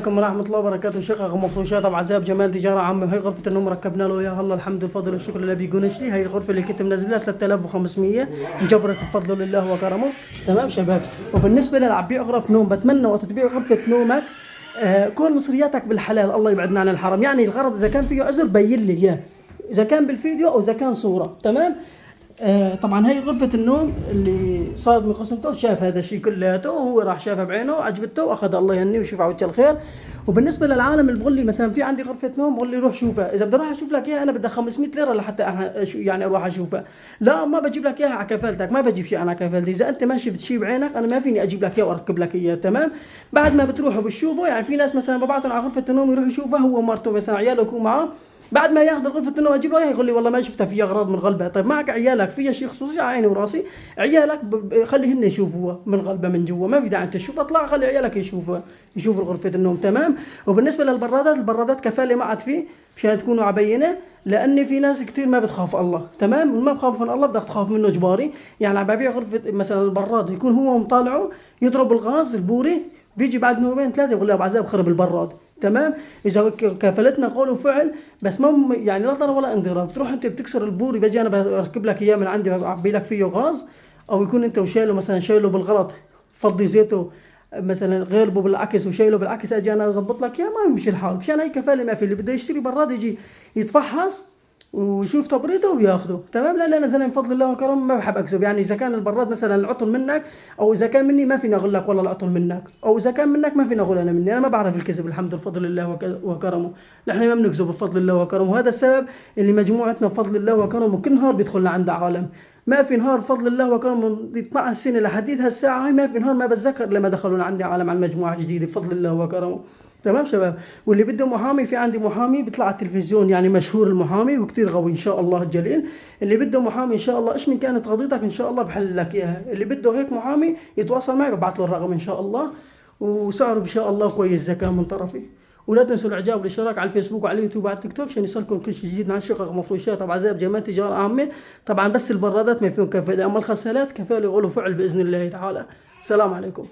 عليكم ورحمة الله وبركاته. شقق مفروشات أبو عزاب جمال تجارة عامة. هاي غرفة النوم ركبنا له إياها، الله الحمد والفضل والشكر لله بيقونش لي. هاي الغرفة اللي كنت منزلها 3500 جبرت بفضل الله وكرمه. تمام شباب. وبالنسبة للعبيع غرف نوم، بتمنى وقت تبيع غرفة نومك كل مصرياتك بالحلال، الله يبعدنا عن الحرام. يعني الغرض إذا كان فيه عذر بين لي إياه، إذا كان بالفيديو أو إذا كان صورة. تمام. طبعا هي غرفة النوم اللي صارت من قسمته، شاف هذا الشيء كلياته وهو راح شافها بعينه وعجبته واخذ الله يهنيه ويشوف على وجه الخير. وبالنسبة للعالم اللي بقول لي مثلا في عندي غرفة نوم بقول لي روح شوفها، إذا بدي أروح أشوف لك إياها أنا بدي 500 ليرة لحتى يعني أروح أشوفها. لا ما بجيب لك إياها على كفالتك، ما بجيب شيء أنا على كفالتي. إذا أنت ما شفت شيء بعينك أنا ما فيني أجيب لك إياه وأركب لك إياه. تمام. بعد ما بتروحوا بتشوفوا، يعني في ناس مثلا ببعتهم على غرفة النوم يروحوا يشوفها هو ومرته مثلا عياله يكون معاه، بعد ما ياخذ غرفة النوم اجيب له اياها يقول لي والله ما شفتها فيها اغراض من غلبها. طيب معك عيالك فيها شيء خصوصي على عيني وراسي، عيالك خليهن يشوفوها من غلبها من جوا، ما في داعي انت تشوف، اطلع خلي عيالك يشوفوا غرفة النوم. تمام. وبالنسبة للبرادات، البرادات كفالة ما عاد فيه مشان تكونوا عبينة، لان في ناس كثير ما بتخاف الله. تمام. ما بخاف من الله بدك تخاف منه اجباري. يعني عم ببيع غرفة مثلا البراد يكون هو مطالعه يضرب الغاز البوري، بيجي بعد يومين ثلاثه يقول لي ابو عزاب خرب البراد. تمام. اذا كفلتنا قول وفعل، بس ما يعني لا ضرر ولا انضرار. بتروح انت بتكسر البوري، بجي انا بركب لك اياه من عندي بعبي لك فيه غاز، او يكون انت وشايله مثلا شايله بالغلط فضي زيته مثلا غيربه بالعكس وشايله بالعكس، اجي انا اظبط لك اياه ما يمشي الحال. مشان هي كفاله ما في. اللي بده يشتري براد يجي يتفحص ويشوف تبريده وياخده. تمام. لان انا زلمه بفضل الله وكرمه ما بحب اكذب. يعني اذا كان البراد مثلا العطل منك، او اذا كان مني ما فيني اقول لك والله العطل منك، او اذا كان منك ما فيني اقول انا مني. انا ما بعرف الكذب الحمد بفضل الله وكرمه. نحن ما بنكذب بفضل الله وكرمه. وهذا السبب اللي مجموعتنا بفضل الله وكرمه كل نهار بيدخل لعند عالم. ما في نهار بفضل الله وكرمه من 12 سنه لحديت هالساعه هاي ما في نهار ما بتذكر لما دخلوا لعندي عالم على المجموعه جديده بفضل الله وكرمه. تمام شباب. واللي بده محامي، في عندي محامي بيطلع على التلفزيون، يعني مشهور المحامي وكتير قوي ان شاء الله الجليل. اللي بده محامي ان شاء الله ايش من كانت قضيتك ان شاء الله بحل لك اياها. اللي بده هيك محامي يتواصل معي ببعث له الرقم ان شاء الله، وسعره ان شاء الله كويس اذا كان من طرفي. ولا تنسوا الاعجاب والاشتراك على الفيسبوك وعلى اليوتيوب وعلى التيك توك عشان يصلكم كل شيء جديد عن شقق مفروشات ابو عزاب جمال تجاره عامه. طبعا بس البرادات ما فيهم كفاله، اما الغسالات كفاله يقولوا فعل باذن الله تعالى. السلام عليكم.